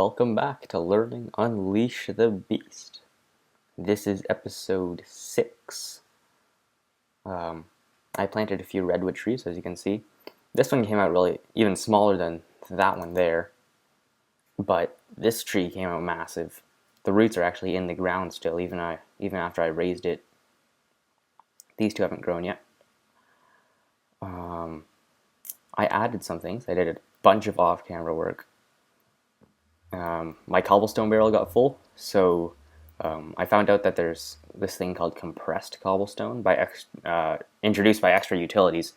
welcome back to Learning Unleash the Beast. This is episode 6. I planted a few redwood trees, as you can see. This one came out really even smaller than that one there, but this tree came out massive. The roots are actually in the ground still, even after I raised it. These two haven't grown yet. I added some things. I did a bunch of off-camera work. My cobblestone barrel got full, so I found out that there's this thing called compressed cobblestone introduced by extra utilities.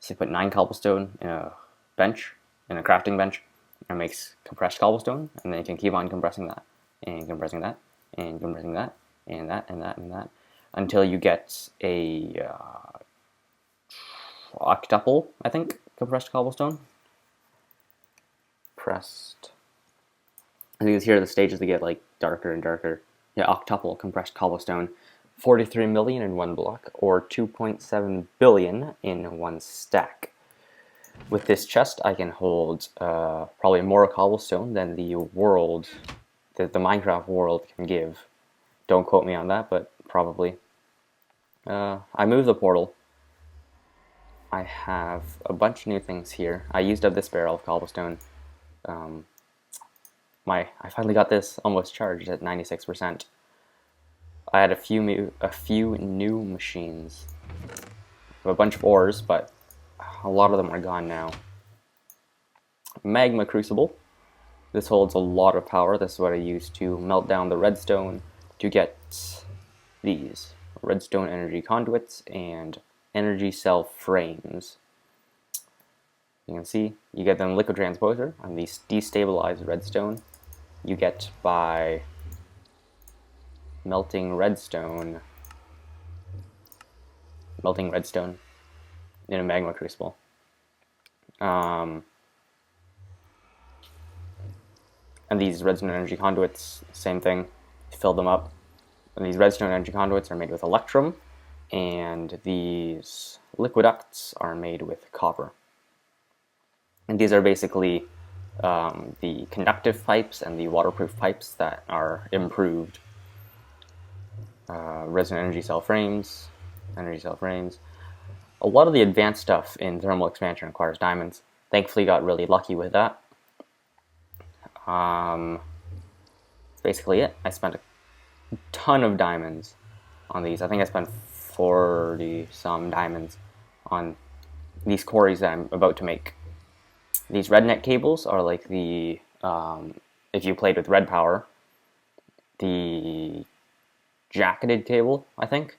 So you put 9 cobblestone in a crafting bench, and it makes compressed cobblestone, and then you can keep on compressing that, and compressing that, and compressing that, and that, and that, and that, until you get a octuple, I think, compressed cobblestone. I think here are the stages that get like darker and darker. Yeah, octuple compressed cobblestone, 43 million in one block, or 2.7 billion in one stack. With this chest, I can hold probably more cobblestone than the Minecraft world can give. Don't quote me on that, but probably. I moved the portal. I have a bunch of new things here. I used up this barrel of cobblestone. I finally got this almost charged at 96%. I had a few new machines. I have a bunch of ores, but a lot of them are gone now. Magma crucible. This holds a lot of power. This is what I use to melt down the redstone to get these redstone energy conduits and energy cell frames. You can see you get them liquid transposer on these destabilized redstone. You get by melting redstone in a magma crucible. And these redstone energy conduits, same thing, fill them up. And these redstone energy conduits are made with electrum, and these liquiducts are made with copper. And these are basically the conductive pipes and the waterproof pipes that are improved. Resin energy cell frames. A lot of the advanced stuff in thermal expansion requires diamonds. Thankfully, got really lucky with that. That's basically it. I spent a ton of diamonds on these. I think I spent 40 some diamonds on these quarries that I'm about to make. These redneck cables are like the, if you played with red power, the jacketed cable, I think.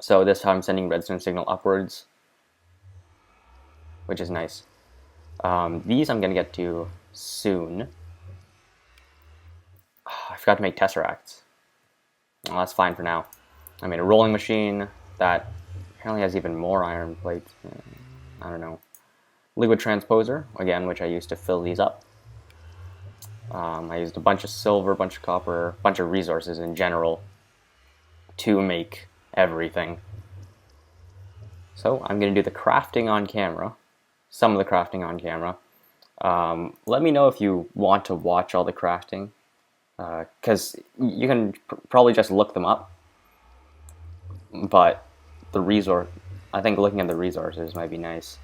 So this time I'm sending redstone signal upwards, which is nice. These I'm going to get to soon. I forgot to make Tesseracts. Well, that's fine for now. I made a rolling machine that apparently has even more iron plates. I don't know. Liquid transposer, again, which I used to fill these up. I used a bunch of silver, a bunch of copper, a bunch of resources in general to make everything. So I'm going to do the crafting on camera, some of the crafting on camera. Let me know if you want to watch all the crafting, because you can probably just look them up, but I think looking at the resources might be nice.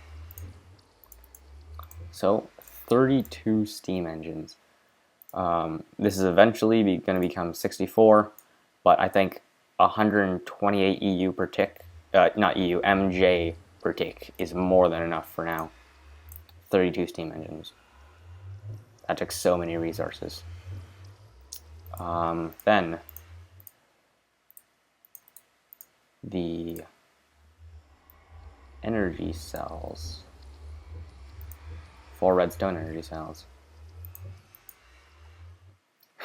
So, 32 steam engines. This is eventually going to become 64, but I think 128 EU per tick, not EU, MJ per tick is more than enough for now. 32 steam engines. That took so many resources. Then, the energy cells. 4 redstone energy cells.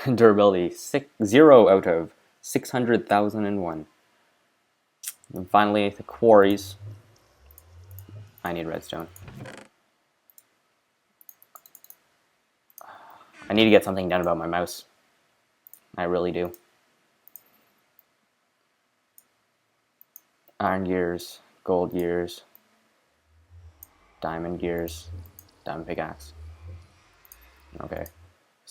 Durability 0 out of 600,001. And finally, the quarries. I need redstone. I need to get something done about my mouse. I really do. Iron gears, gold gears, diamond gears, diamond pickaxe. Okay.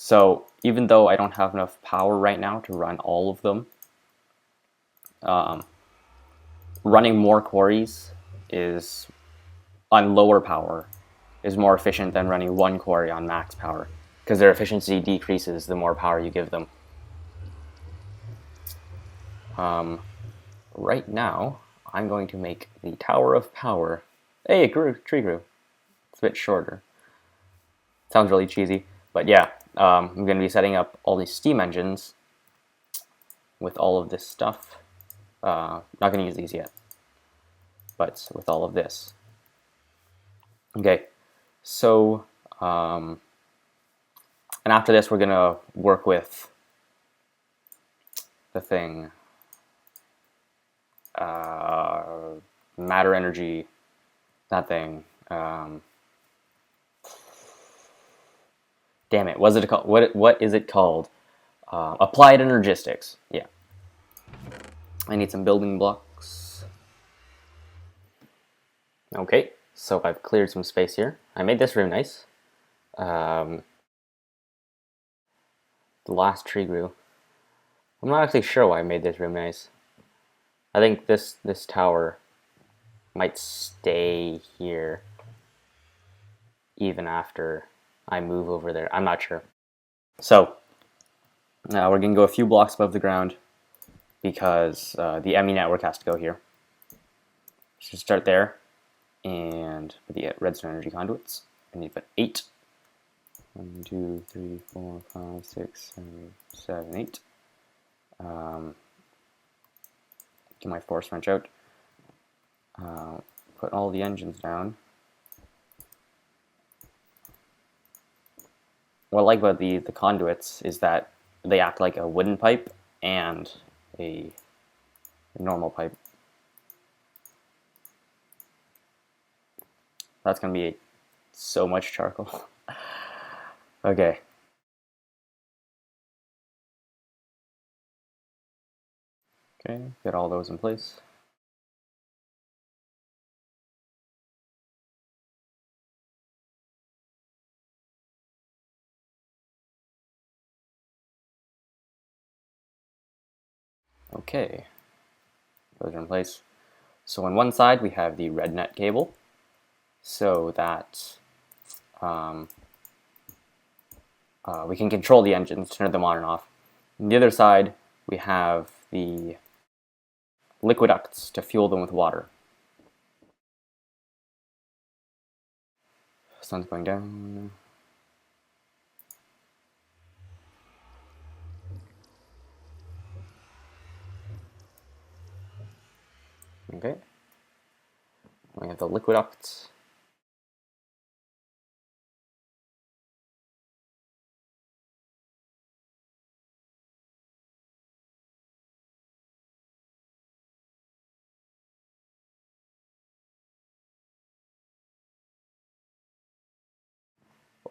So even though I don't have enough power right now to run all of them, running more quarries is on lower power is more efficient than running one quarry on max power, because their efficiency decreases the more power you give them. Right now, I'm going to make the Tower of Power. Hey, it grew, tree grew. It's a bit shorter. Sounds really cheesy, but yeah, I'm going to be setting up all these steam engines with all of this stuff. Not going to use these yet, but with all of this. Okay, so, and after this, we're going to work with the thing. Matter energy, that thing. Damn it, what is it called? What is it called? Applied Energistics. Yeah. I need some building blocks. Okay, so I've cleared some space here. I made this room nice. The last tree grew. I'm not actually sure why I made this room nice. I think this tower might stay here even after I move over there. I'm not sure. So we're gonna go a few blocks above the ground because the ME network has to go here. So start there, and with the redstone energy conduits, I need to put 8. 1, 2, 3, 4, 5, 6, 7, 8. Get my force wrench out. Put all the engines down. What I like about the conduits is that they act like a wooden pipe and a normal pipe. That's going to be so much charcoal. Okay. Okay, get all those in place. Okay, those are in place. So on one side we have the red net cable, so that we can control the engines, turn them on and off. On the other side we have the liquiducts to fuel them with water. Sun's going down. Okay. We have the liquiducts.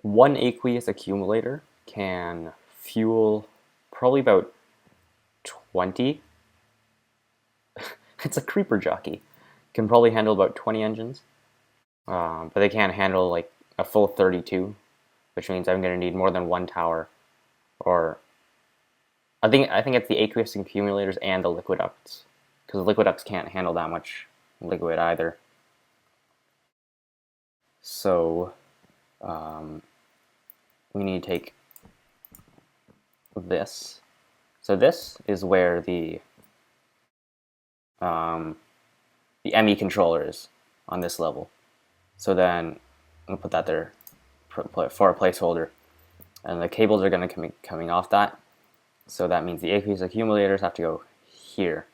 One aqueous accumulator can fuel probably about 20. It's a creeper jockey. Can probably handle about 20 engines. But they can't handle like a full 32, which means I'm going to need more than one tower. Or I think it's the aqueous accumulators and the liquiducts, because the liquiducts can't handle that much liquid either. So we need to take this. So this is where the ME controller is on this level. So then I'm gonna put that there for a placeholder, and the cables are gonna be coming off that. So that means the aqueous accumulators have to go here.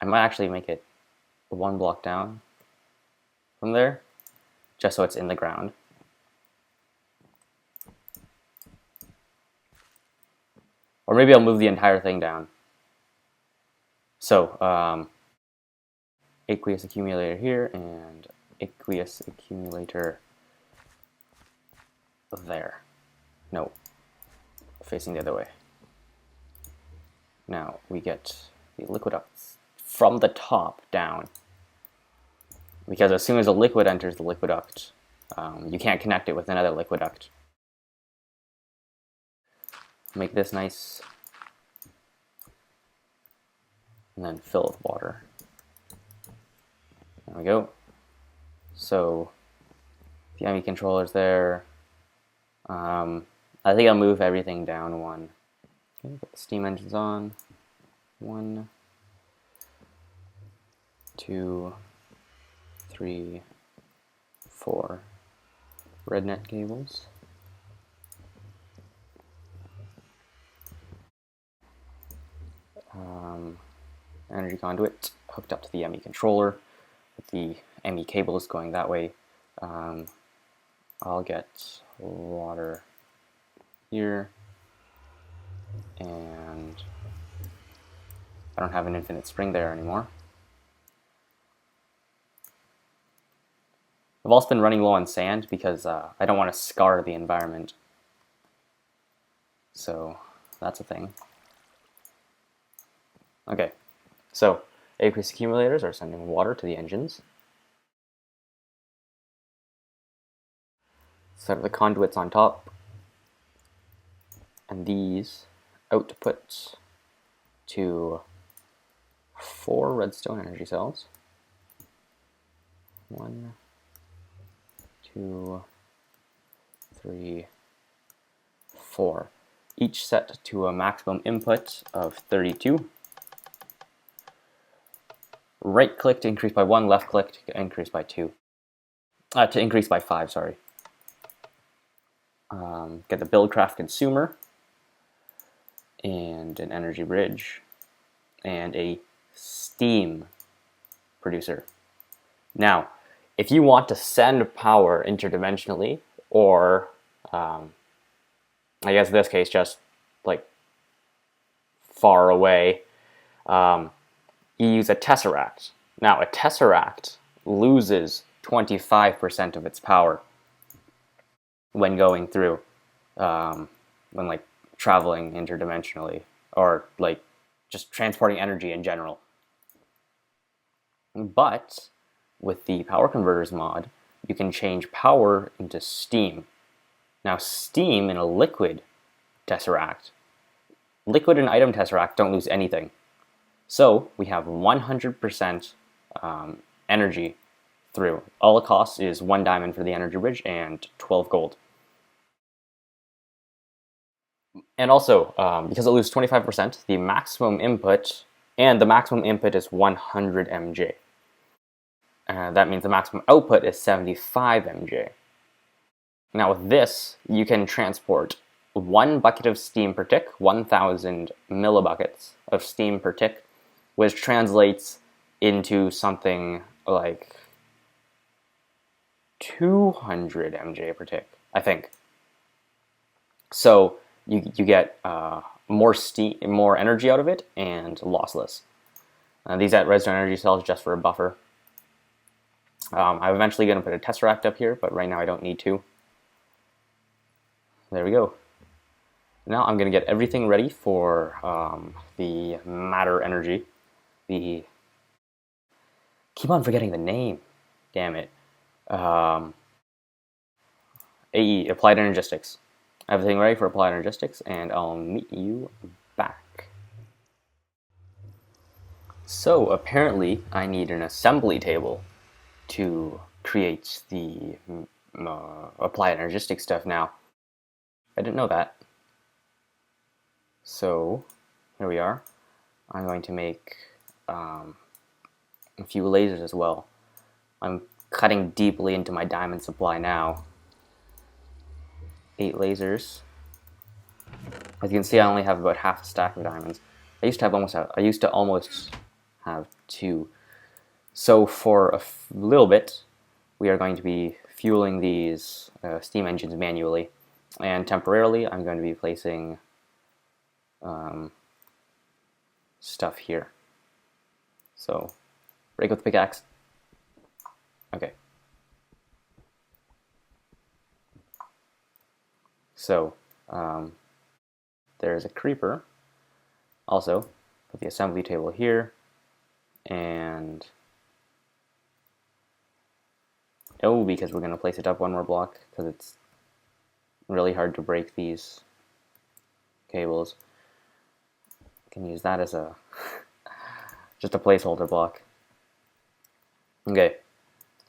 I might actually make it one block down from there, just so it's in the ground. Or maybe I'll move the entire thing down. So, aqueous accumulator here, and aqueous accumulator there. No, facing the other way. Now we get the liquiducts from the top down, because as soon as a liquid enters the liquiduct, you can't connect it with another liquiduct. make this nice, and then fill with water. There we go. So the ME controller's there. I think I'll move everything down one. Okay, put the steam engines on. 1, 2, 3, 4 red net cables. Energy conduit hooked up to the ME controller with the ME cables going that way. I'll get water here, and I don't have an infinite spring there anymore. I've also been running low on sand because I don't want to scar the environment. So that's a thing. Okay, so aqueous accumulators are sending water to the engines. Set the conduits on top, and these output to 4 redstone energy cells. 1, 2, 3, 4. Each set to a maximum input of 32. Right click to increase by 1, left click to increase by 2. To increase by 5, sorry. Get the Buildcraft consumer, and an energy bridge, and a steam producer. Now, if you want to send power interdimensionally, or I guess in this case just like far away, you use a Tesseract. Now, a Tesseract loses 25% of its power when going through, when like traveling interdimensionally, or like just transporting energy in general. But with the power converters mod, you can change power into steam. Now, steam in a liquid Tesseract, liquid and item Tesseract don't lose anything. So we have 100% energy through. All it costs is 1 diamond for the energy bridge and 12 gold. And also, because it loses 25%, the maximum input, and the maximum input is 100 MJ. That means the maximum output is 75 MJ. Now with this, you can transport 1 bucket of steam per tick, 1,000 millibuckets of steam per tick, which translates into something like 200 MJ per tick, I think. So you get more steam, more energy out of it, and lossless. These at redstone energy cells just for a buffer. I'm eventually going to put a Tesseract up here, but right now I don't need to. There we go. Now I'm going to get everything ready for the matter energy. Keep on forgetting the name. Damn it. AE, Applied Energistics. Everything ready for Applied Energistics, and I'll meet you back. So apparently I need an assembly table to create the Applied Energistics stuff now. I didn't know that. So here we are. I'm going to make a few lasers as well. I'm cutting deeply into my diamond supply now. 8 lasers. As you can see, I only have about half a stack of diamonds. I used to almost have 2. So for a little bit, we are going to be fueling these steam engines manually, and temporarily I'm going to be placing stuff here. So break with the pickaxe. Okay. So there's a creeper. Also, put the assembly table here, and because we're going to place it up 1 more block, because it's really hard to break these. cables. Can use that as a just a placeholder block. Okay,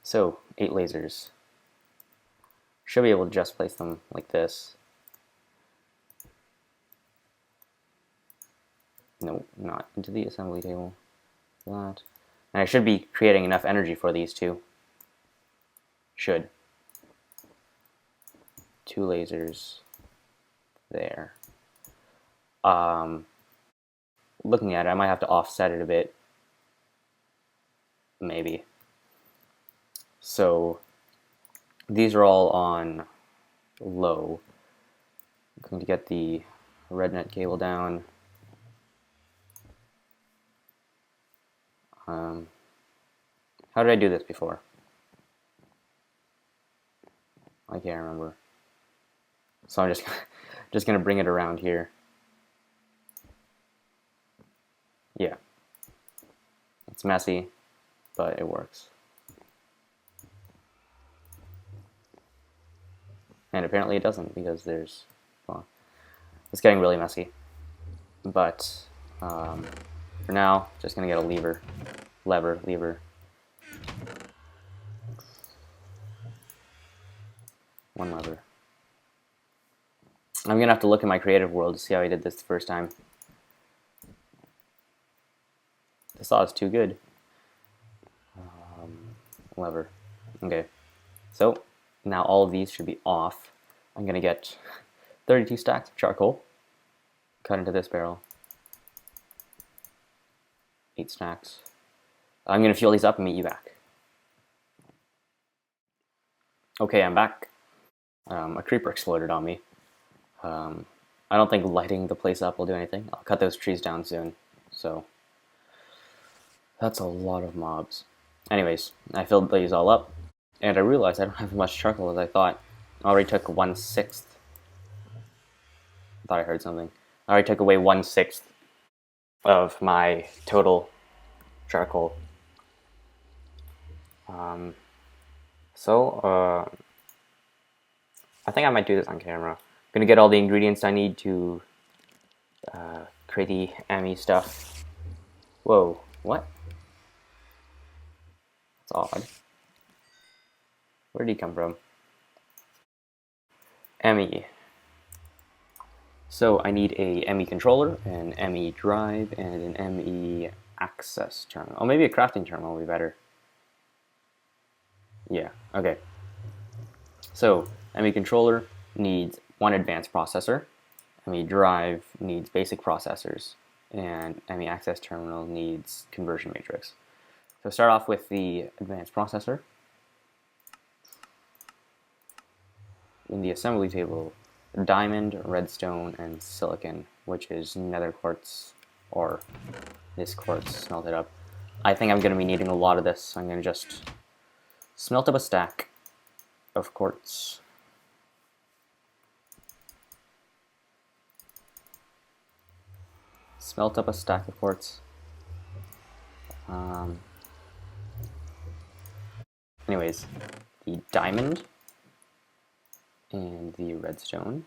so 8 lasers. Should be able to just place them like this. No, not into the assembly table. That. And I should be creating enough energy for these two. Should. 2 lasers there. Looking at it, I might have to offset it a bit. Maybe. So these are all on low. I'm going to get the red net cable down. How did I do this before? I can't remember. So I'm just gonna bring it around here. Yeah. It's messy, but it works. And apparently it doesn't, because there's, well, it's getting really messy. But for now, just gonna get a lever. One lever. I'm gonna have to look in my creative world to see how I did this the first time. The saw is too good. Lever. Okay. So now all of these should be off. I'm gonna get 32 stacks of charcoal. Cut into this barrel. 8 stacks. I'm gonna fuel these up and meet you back. Okay, I'm back. A creeper exploded on me. I don't think lighting the place up will do anything. I'll cut those trees down soon. So that's a lot of mobs. Anyways, I filled these all up, and I realized I don't have as much charcoal as I thought. I already took 1/6. I thought I heard something. I already took away 1/6 of my total charcoal. I think I might do this on camera. I'm gonna get all the ingredients I need to create the Emmy stuff. Whoa, what? That's odd. Where did he come from? Emmy. So I need a Emmy controller, an Emmy drive, and an Emmy access terminal. Oh, maybe a crafting terminal would be better. Yeah, okay. So Emmy controller needs 1 advanced processor. Emmy drive needs basic processors. And Emmy access terminal needs conversion matrix. So start off with the advanced processor. In the assembly table, diamond, redstone, and silicon, which is nether quartz, or this quartz smelted up. I think I'm going to be needing a lot of this. I'm going to just smelt up a stack of quartz. Smelt up a stack of quartz. Anyways, the diamond and the redstone,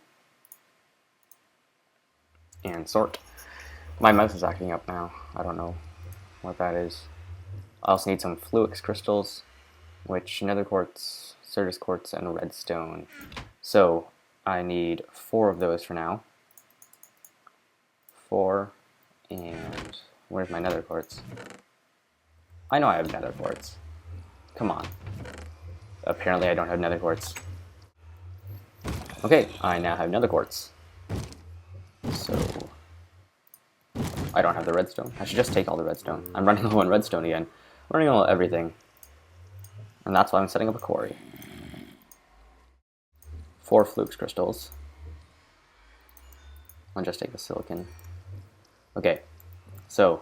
and sort. My mouse is acting up now. I don't know what that is. I also need some fluix crystals, which nether quartz, certus quartz, and redstone. So I need 4 of those for now. 4, and where's my nether quartz? I know I have nether quartz. Come on. Apparently I don't have nether quartz. Okay, I now have nether quartz. So I don't have the redstone. I should just take all the redstone. I'm running low on redstone again. I'm running low on everything. And that's why I'm setting up a quarry. 4 fluix crystals. I'll just take the silicon. Okay, so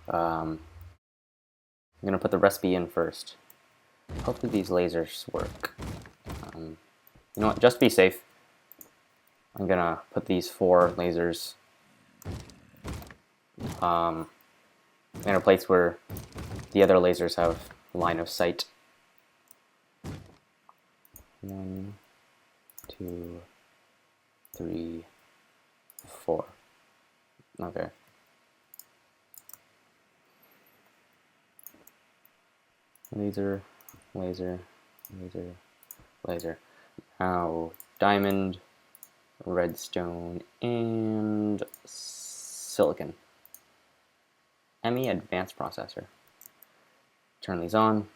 I'm gonna put the recipe in first. Hopefully these lasers work. You know what, just to be safe, I'm gonna put these 4 lasers in a place where the other lasers have line of sight. 1, 2, 3, 4. Okay. Laser, laser, laser, laser. Now, diamond, redstone, and silicon. ME advanced processor. Turn these on.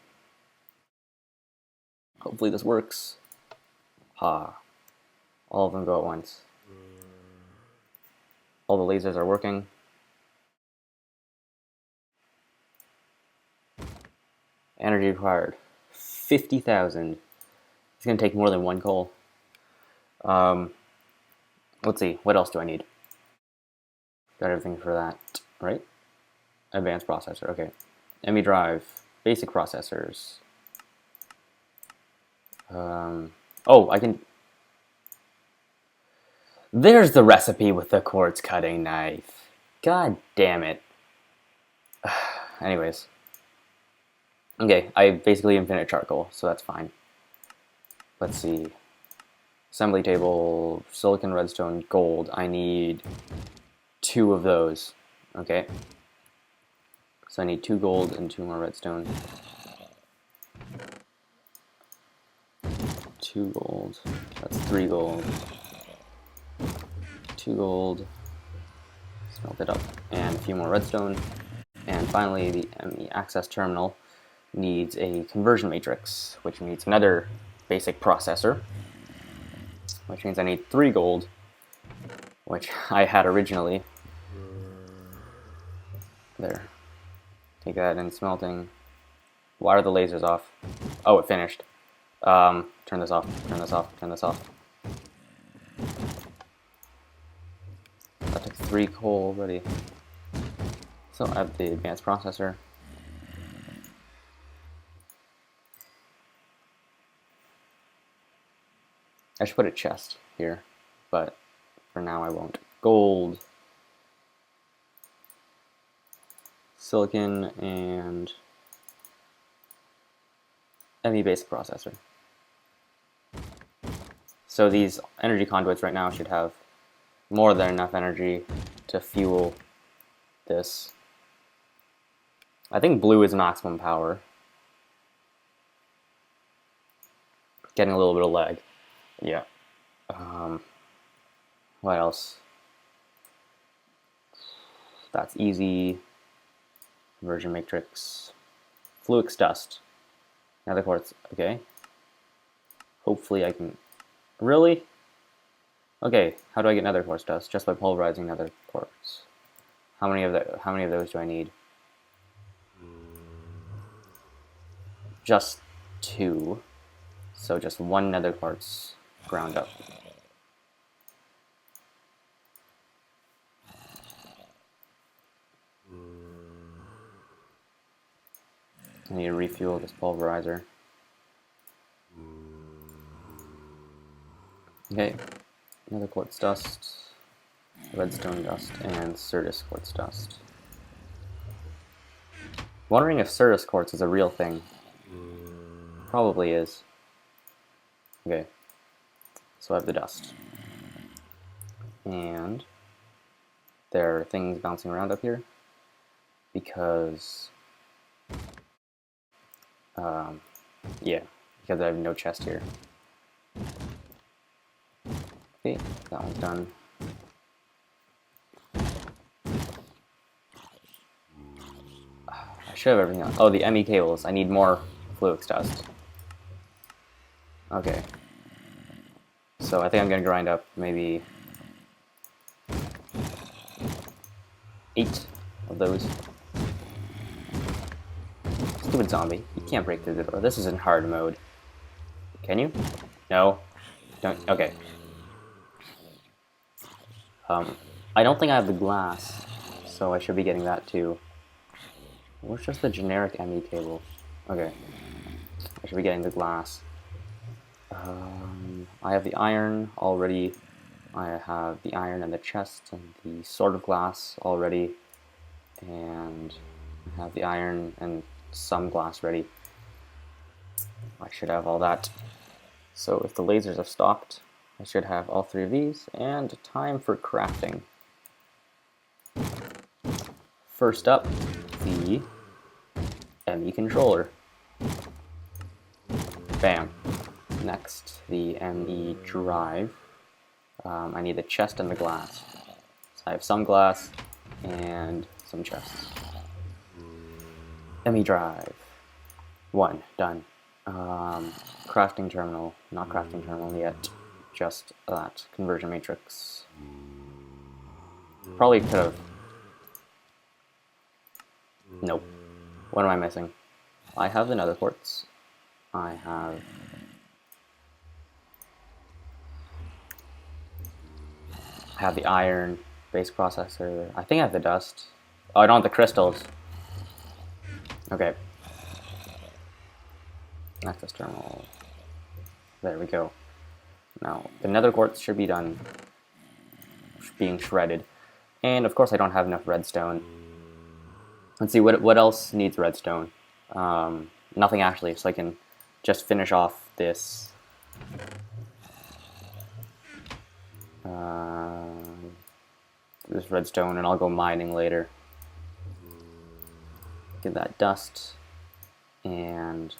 Hopefully this works. Ha. All of them go at once. All the lasers are working. Energy required. 50,000. It's going to take more than one coal. Let's see. What else do I need? Got everything for that, right? Advanced processor. Okay. ME drive. Basic processors. Oh, I can... There's the recipe with the quartz cutting knife. God damn it. Anyways. Okay, I have basically infinite charcoal, so that's fine. Let's see. Assembly table, silicon, redstone, gold. I need 2 of those. Okay. So I need 2 gold and 2 more redstone. 2 gold. That's 3 gold. 2 gold. Smelt it up. And a few more redstone. And finally, the ME access terminal needs a conversion matrix, which needs another basic processor, which means I need 3 gold, which I had originally. There. Take that and smelting. Why are the lasers off? Oh, it finished. Turn this off, turn this off, turn this off. That took 3 coal already. So I have the advanced processor. I should put a chest here, but for now I won't. Gold, silicon, and ME basic processor. So these energy conduits right now should have more than enough energy to fuel this. I think blue is maximum power. Getting a little bit of lag. Yeah. What else? That's easy. Conversion matrix. Fluix dust. Nether quartz. Okay. Hopefully I can... Really? Okay, how do I get nether quartz dust? Just by pulverizing nether quartz. How many of those do I need? Just 2. So just 1 nether quartz ground up. I need to refuel this pulverizer. Okay, nether quartz dust, redstone dust, and Certus quartz dust. Wondering if Certus quartz is a real thing. Probably is. Okay, so I have the dust. And there are things bouncing around up here because, yeah, because I have no chest here. Okay, that one's done. I should have everything else. Oh, the ME cables. I need more Fluix dust. Okay. So I think I'm going to grind up maybe 8 of those. Stupid zombie. You can't break through the door. This is in hard mode. Can you? No. Don't. Okay. I don't think I have the glass, so I should be getting that too. Where's just the generic ME cable? Okay. I should be getting the glass. I have the iron already. I have the iron and the chest and the sword of glass already. And I have the iron and some glass ready. I should have all that. So if the lasers have stopped, I should have all 3 of these, and time for crafting. first up, the ME controller. Bam. Next, the ME drive. I need the chest and the glass. So I have some glass and some chests. ME drive. 1, done. Crafting terminal, not crafting terminal yet, just that. Conversion matrix. Probably could have. Nope. What am I missing? I have the nether quartz. I have the iron base processor. I think I have the dust. Oh, I don't have the crystals. Okay. Access terminal. There we go. Now, the nether quartz should be done being shredded. And of course I don't have enough redstone. Let's see, what else needs redstone? Nothing actually, so I can just finish off this this redstone, and I'll go mining later. Get that dust and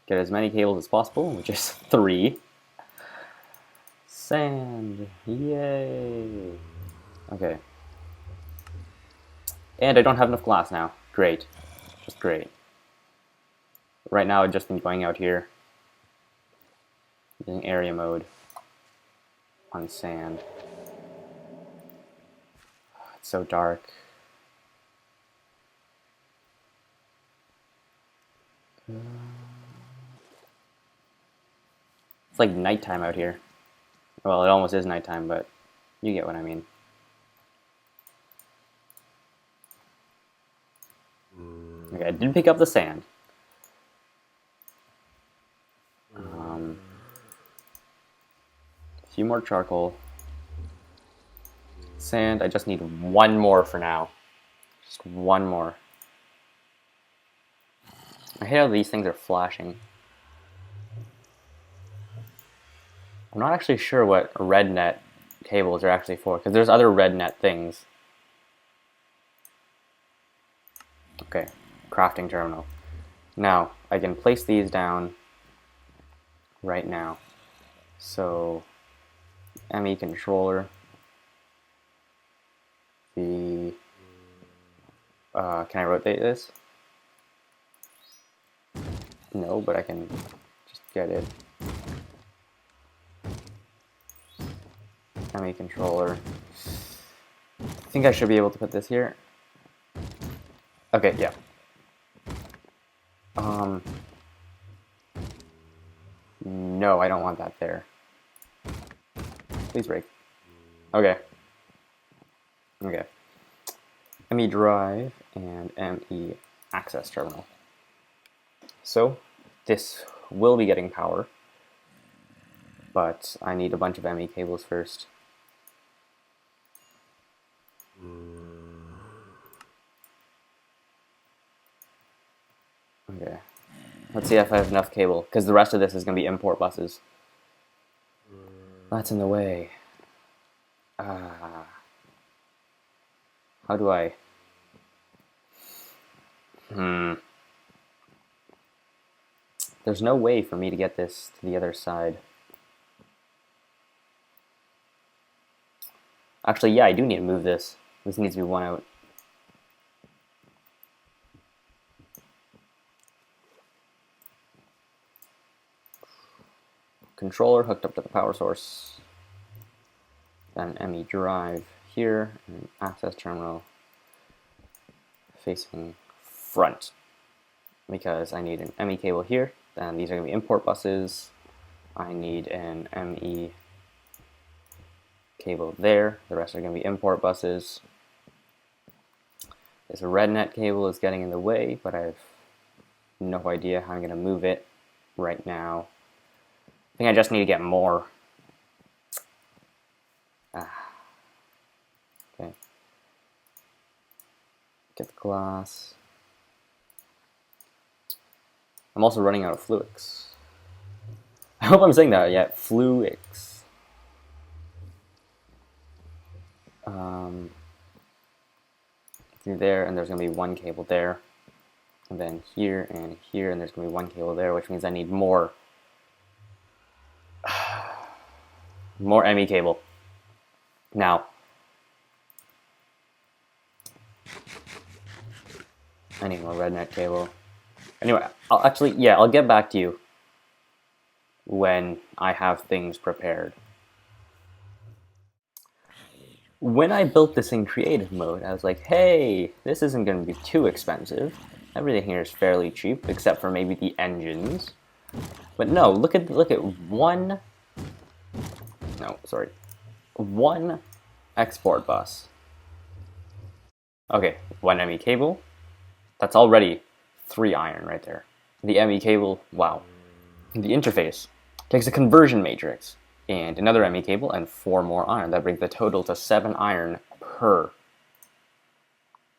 get as many cables as possible, which is 3. Sand, yay! Okay. And I don't have enough glass now. Great, just great. Right now I've just been going out here using area mode on sand. It's so dark. It's like nighttime out here. Well, it almost is nighttime, but you get what I mean. Okay, I did pick up the sand. A few more charcoal. Sand, I just need 1 more for now. Just 1 more. I hate how these things are flashing. I'm not actually sure what red net cables are actually for, because there's other red net things. Okay, crafting terminal. Now, I can place these down right now. So, ME controller. The can I rotate this? No, but I can just get it. ME controller. I think I should be able to put this here. Okay, yeah. No, I don't want that there. Please break. Okay. Okay. ME drive and ME access terminal. So, this will be getting power, but I need a bunch of ME cables first. Okay. Let's see if I have enough cable, because the rest of this is going to be import buses. That's in the way. How do I... There's no way for me to get this to the other side. Actually, yeah, I do need to move this. This needs to be 1 out. Controller hooked up to the power source. Then ME drive here, and access terminal facing front. Because I need an ME cable here, then these are going to be import buses. I need an ME cable there, the rest are going to be import buses. This red net cable is getting in the way, but I have no idea how I'm going to move it right now. I think I just need to get more. Okay. Get the glass. I'm also running out of fluix. I hope I'm saying that yet. Fluix. through there, and there's going to be one cable there. And then here, and there's going to be one cable there, which means I need more ME cable. Now, I need more red net cable. Anyway, I'll get back to you when I have things prepared. When I built this in creative mode, I was like, hey, this isn't going to be too expensive. Everything here is fairly cheap, except for maybe the engines. But no, look at one export bus. Okay, one ME cable. That's already 3 iron right there. The ME cable, wow. The interface takes a conversion matrix and another ME cable and 4 more iron. That brings the total to 7 iron per.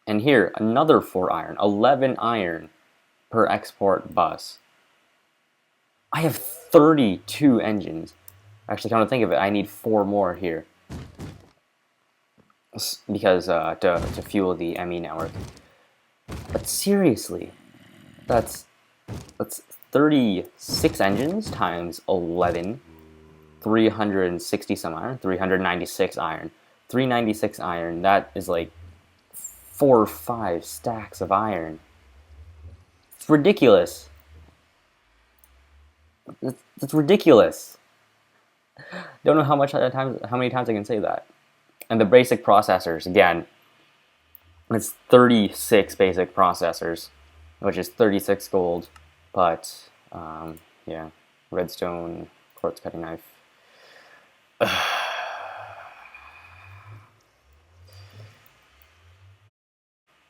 And here, another 4 iron, 11 iron per export bus. I have 32 engines. Actually, come to think of it, I need 4 more here. Because to fuel the ME network. But seriously, that's 36 engines times 11, 360 some iron, 396 iron. 396 iron, that is like 4 or 5 stacks of iron. It's ridiculous. It's ridiculous. Don't know how many times I can say that. And the basic processors, again, it's 36 basic processors, which is 36 gold, but yeah, redstone, quartz cutting knife.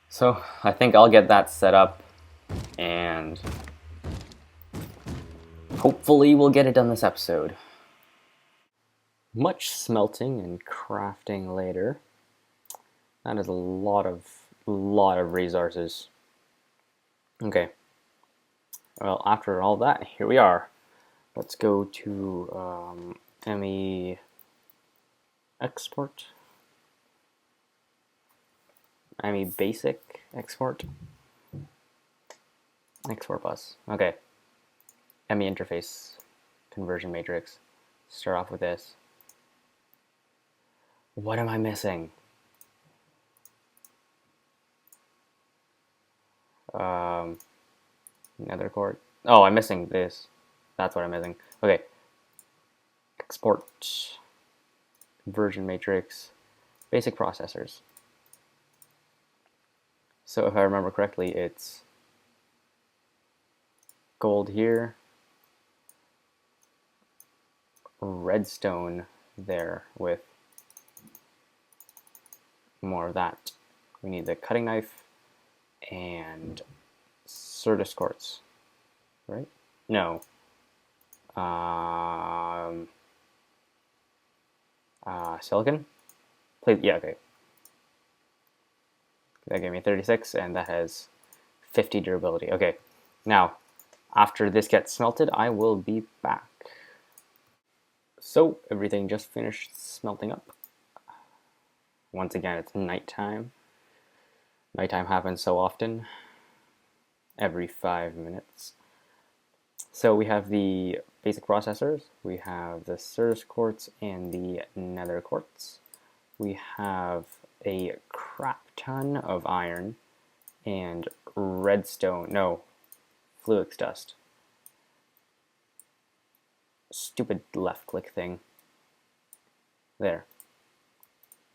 So I think I'll get that set up, and hopefully we'll get it done this episode. Much smelting and crafting later. That is a lot of resources. Okay. Well, after all that, here we are. Let's go to ME export. ME basic export. Export bus. Okay. ME interface conversion matrix. Start off with this. What am I missing? Nether core. Oh, I'm missing this. That's what I'm missing. Okay. Export. Conversion matrix. Basic processors. So if I remember correctly, it's gold here, redstone there with more of that. We need the cutting knife and Certus quartz, right? No. Silicon? Please, yeah, okay. That gave me 36, and that has 50 durability. Okay, now, after this gets smelted, I will be back. So, everything just finished smelting up. Once again, it's nighttime. Nighttime happens so often, every 5 minutes. So we have the basic processors, we have the Certus quartz and the nether quartz. We have a crap ton of iron and redstone, no, fluix dust. Stupid left click thing. There.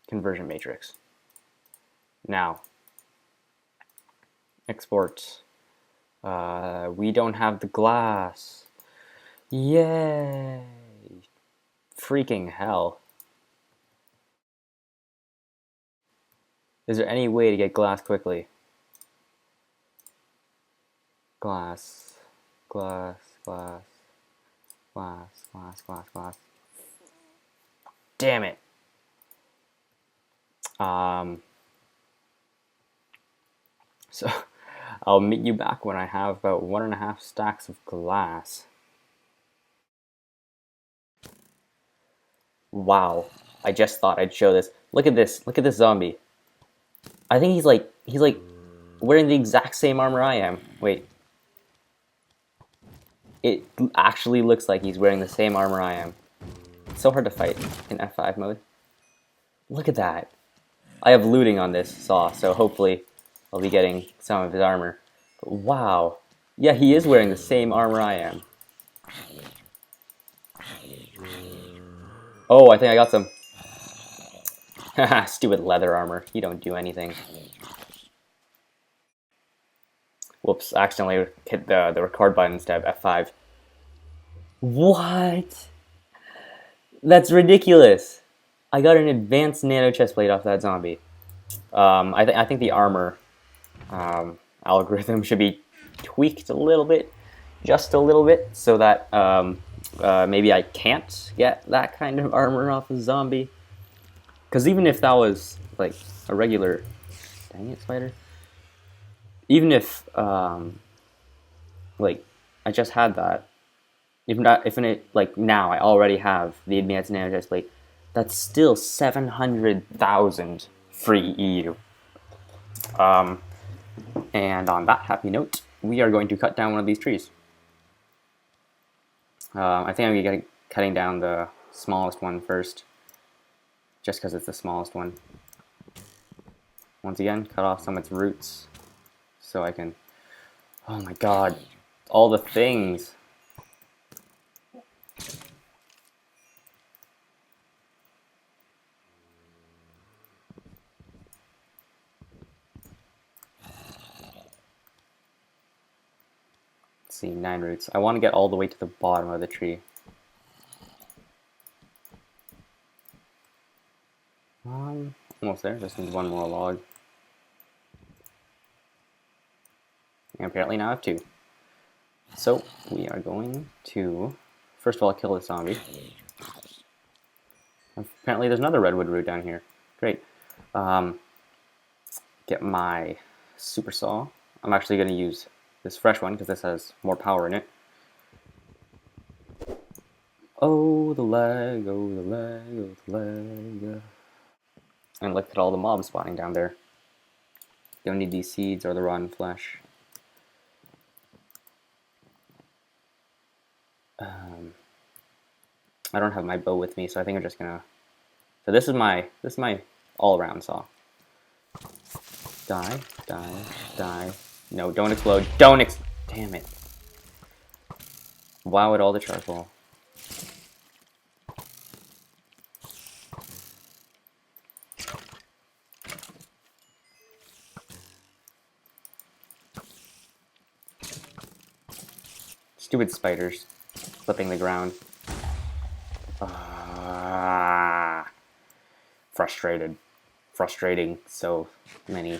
Conversion matrix. Now, export. We don't have the glass. Yay! Freaking hell. Is there any way to get glass quickly? Glass. Glass. Glass. Glass. Glass. Glass. Glass. Damn it. So I'll meet you back when I have about 1.5 stacks of glass. Wow, I just thought I'd show this. Look at this zombie. I think he's like He's like wearing the exact same armor I am. Wait. It actually looks like he's wearing the same armor I am. It's so hard to fight in F5 mode. Look at that. I have looting on this saw, so hopefully I'll be getting some of his armor. But wow. Yeah, he is wearing the same armor I am. Oh, I think I got some. Haha, stupid leather armor. You don't do anything. Whoops, I accidentally hit the record button instead of F5. What? That's ridiculous. I got an advanced nano chestplate off that zombie. I think the armor algorithm should be tweaked a little bit, just a little bit, so that maybe I can't get that kind of armor off a zombie. Because even if that was like a regular, dang it, spider. Even if like I just had that, if it like now I already have the advanced nano chestplate, that's still 700,000 free EU. And on that happy note, we are going to cut down one of these trees. I think I'm going to be cutting down the smallest one first, just because it's the smallest one. Once again, cut off some of its roots, so I can... Oh my god, all the things! Let's see, 9 roots. I want to get all the way to the bottom of the tree. Almost there, just need one more log. And apparently now I have 2. So, we are going to, first of all, kill this zombie. Apparently there's another redwood root down here. Great. Get my super saw. I'm actually going to use this fresh one because this has more power in it. Oh, the leg, oh, the leg, oh, the leg. And look at all the mobs spawning down there. Don't need these seeds or the rotten flesh. I don't have my bow with me, so I think I'm just gonna... So this is my all-around saw. Die, die, die. No, don't explode. Don't damn it. Wow at all the charcoal. Stupid spiders flipping the ground. Frustrated. Frustrating. So many.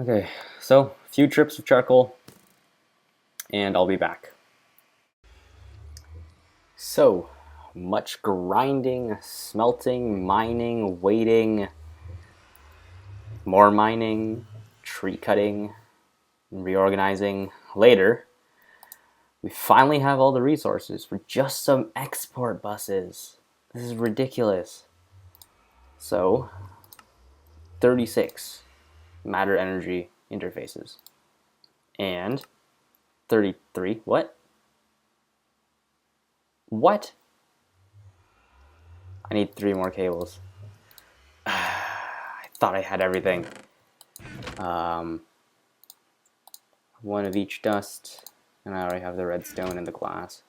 Okay, so a few trips of charcoal, and I'll be back. So, much grinding, smelting, mining, waiting, more mining, tree cutting, reorganizing later. We finally have all the resources for just some export buses. This is ridiculous. So, 36 matter energy interfaces. And 33, what? What? I need 3 more cables. I thought I had everything. One of each dust, and I already have the redstone and the glass.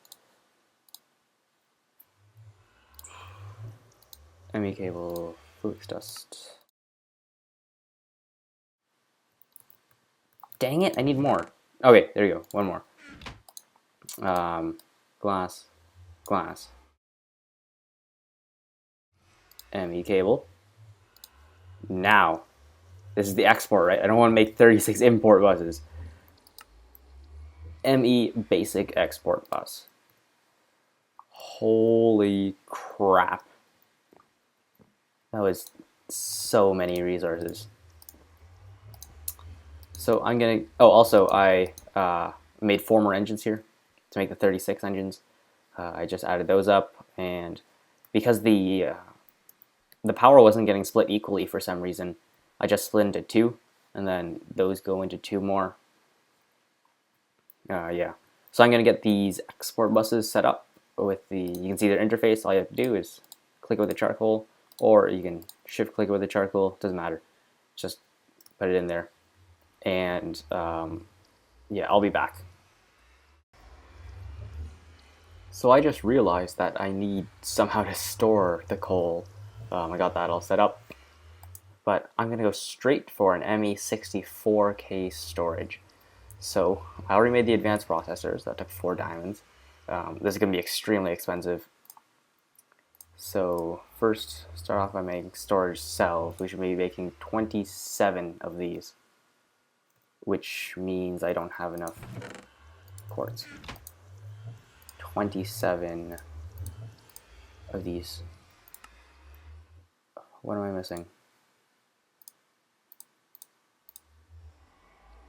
ME cable, flux dust. Dang it, I need more. Okay, there you go, one more. Glass, glass. ME cable. Now, this is the export, right? I don't want to make 36 import buses. ME basic export bus. Holy crap. That was so many resources. So I'm gonna, oh, also I made 4 more engines here to make the 36 engines. I just added those up, and because the power wasn't getting split equally for some reason, I just split into 2, and then those go into 2 more. Yeah. So I'm going to get these export buses set up with the, you can see their interface. All you have to do is click with the charcoal, or you can shift click with the charcoal, doesn't matter. Just put it in there. And yeah, I'll be back. So I just realized that I need somehow to store the coal. I got that all set up. But I'm going to go straight for an ME64K storage. So I already made the advanced processors. That took 4 diamonds. This is going to be extremely expensive. So first, start off by making storage cells. We should be making 27 of these, which means I don't have enough quartz. 27 of these. What am I missing?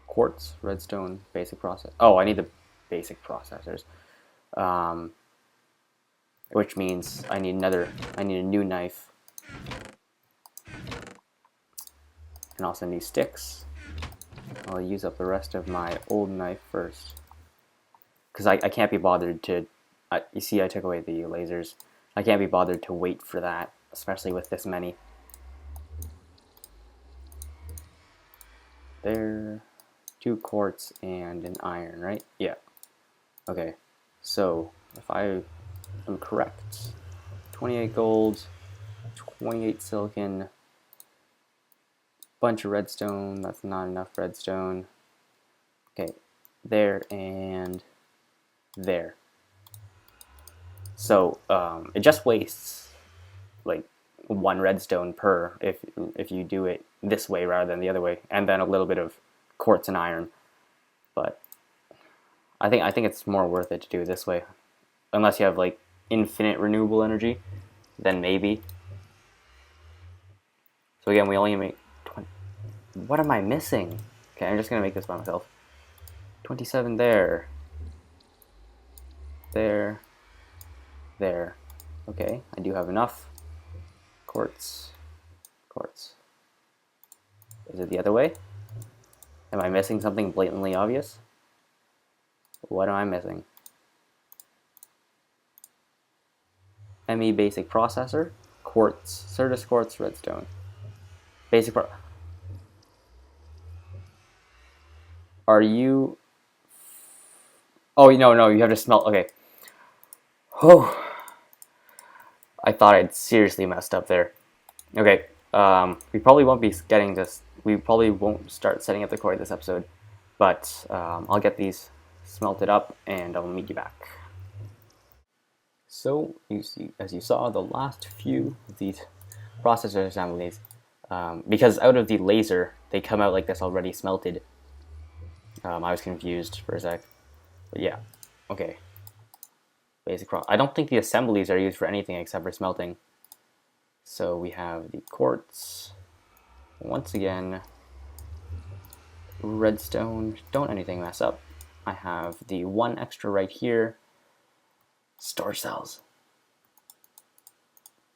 Quartz, redstone, basic process. Oh, I need the basic processors. Which means I need a new knife. And also need sticks. I'll use up the rest of my old knife first. Because I can't be bothered to, you see I took away the lasers. I can't be bothered to wait for that, especially with this many. There, 2 quartz and an iron, right? Yeah. Okay, so if I am correct, 28 gold, 28 silicon, bunch of redstone. That's not enough redstone. Okay, there and there. So it just wastes like 1 redstone per if you do it this way rather than the other way, and then a little bit of quartz and iron. But I think it's more worth it to do it this way, unless you have like infinite renewable energy, then maybe. So again, we only make 20. What am I missing? Okay, I'm just gonna make this by myself. 27 there. There. There. Okay, I do have enough. Quartz. Quartz. Is it the other way? Am I missing something blatantly obvious? What am I missing? ME basic processor, quartz, Certus quartz, redstone. Basic pro. Are you? Oh no, you have to smelt. Okay. Oh, I thought I'd seriously messed up there. Okay. We probably won't be getting this. We probably won't start setting up the quarry this episode, but I'll get these smelted up and I'll meet you back. So you see, as you saw, the last few of these processor assemblies, because out of the laser they come out like this already smelted. I was confused for a sec, but yeah, okay. Basic pro. I don't think the assemblies are used for anything except for smelting. So we have the quartz. Once again, redstone. Don't anything mess up. I have the 1 extra right here. Storage cells.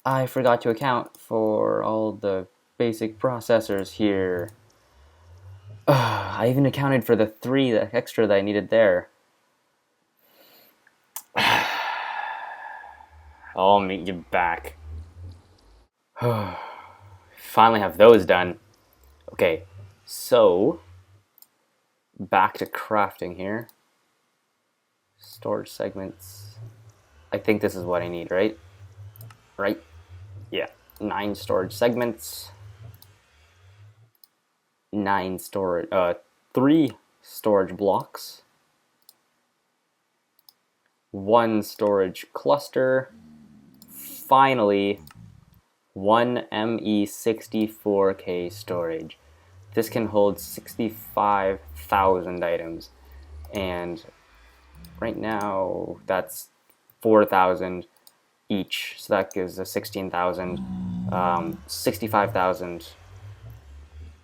I forgot to account for all the basic processors here. I even accounted for the 3 extra that I needed there. I'll meet you back. Finally have those done. Okay, so back to crafting here. Storage segments. I think this is what I need, right? Right? Yeah. 9 storage segments. 9 storage, 3 storage blocks. 1 storage cluster. Finally, 1 ME64K storage. This can hold 65,000 items, and right now that's 4,000 each, so that gives us 16,000, 65,000.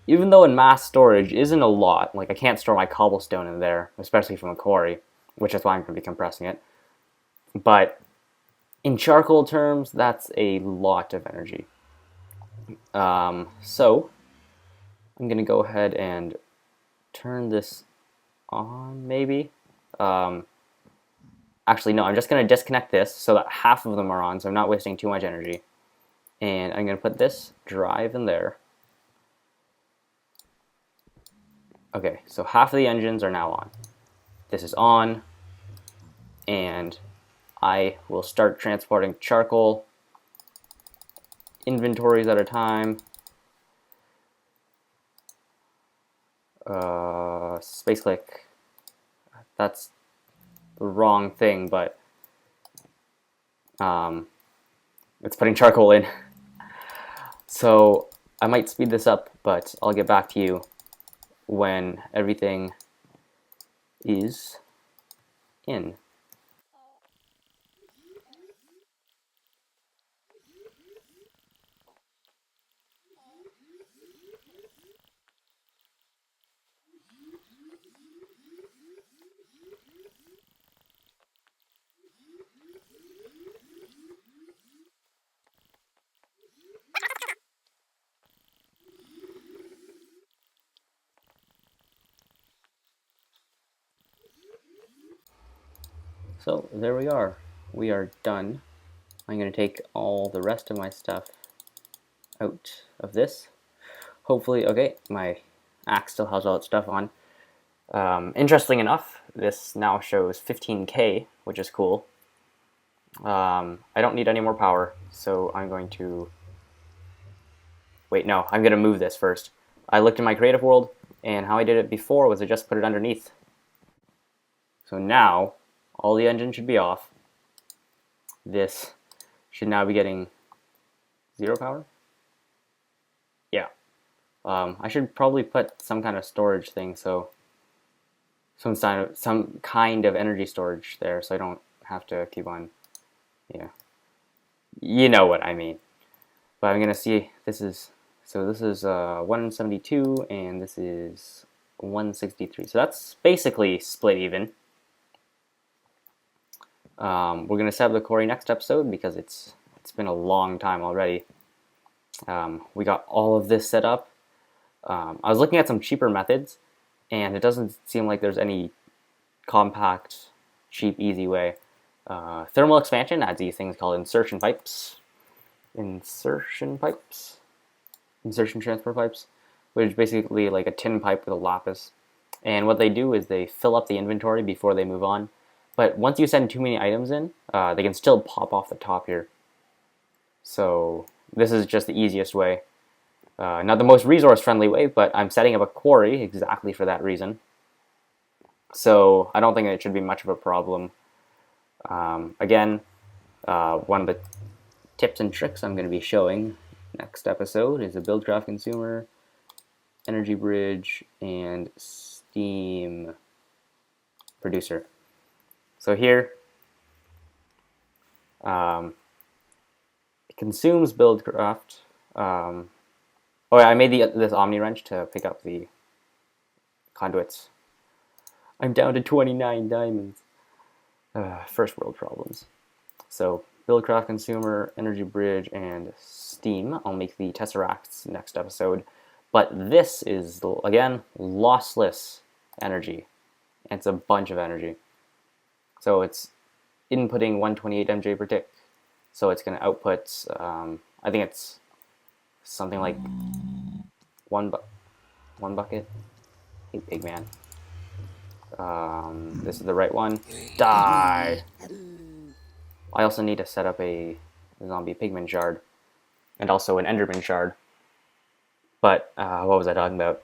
Even though in mass storage isn't a lot, like I can't store my cobblestone in there, especially from a quarry, which is why I'm going to be compressing it. But in charcoal terms, that's a lot of energy. So I'm going to go ahead and turn this on, maybe. Actually, no, I'm just going to disconnect this so that half of them are on, so I'm not wasting too much energy. And I'm going to put this drive in there. Okay, so half of the engines are now on. This is on, and I will start transporting charcoal inventories at a time. Space click. That's the wrong thing, but it's putting charcoal in. So I might speed this up, but I'll get back to you when everything is in. So there we are. We are done. I'm going to take all the rest of my stuff out of this. Hopefully, okay, my axe still has all its stuff on. Interesting enough, this now shows 15K, which is cool. I don't need any more power, so I'm going to... Wait, no, I'm going to move this first. I looked in my creative world, and how I did it before was I just put it underneath. So now, all the engines should be off. This should now be getting 0 power? Yeah. I should probably put some kind of storage thing, so some kind of energy storage there, so I don't have to keep on, yeah. You know what I mean. But I'm gonna see, this is 172, and this is 163. So that's basically split even. We're gonna set up the quarry next episode because it's been a long time already. We got all of this set up. I was looking at some cheaper methods, and it doesn't seem like there's any compact, cheap, easy way. Thermal expansion adds these things called insertion transport pipes, which is basically like a tin pipe with a lapis. And what they do is they fill up the inventory before they move on. But once you send too many items in, they can still pop off the top here. So this is just the easiest way. Not the most resource-friendly way, but I'm setting up a quarry exactly for that reason. So I don't think it should be much of a problem. Again, one of the tips and tricks I'm going to be showing next episode is a Buildcraft consumer, energy bridge, and steam producer. So here, it consumes Buildcraft. Oh yeah, I made this Omni wrench to pick up the conduits. I'm down to 29 diamonds. First world problems. So Buildcraft consumer, energy bridge, and steam. I'll make the Tesseracts next episode. But this is, again, lossless energy. It's a bunch of energy. So it's inputting 128 MJ per tick. So it's going to output, I think it's something like one bucket. Hey, Pigman. This is the right one. Die! I also need to set up a zombie pigman shard. And also an enderman shard. But, what was I talking about?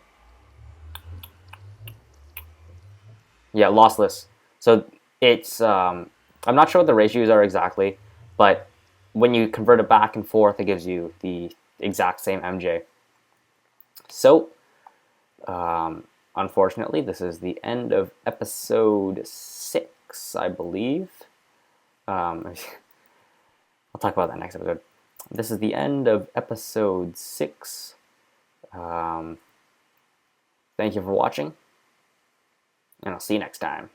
Yeah, lossless. So it's, I'm not sure what the ratios are exactly, but when you convert it back and forth, it gives you the exact same MJ. So, unfortunately, this is the end of episode 6, I believe. I'll talk about that next episode. This is the end of episode 6. Thank you for watching, and I'll see you next time.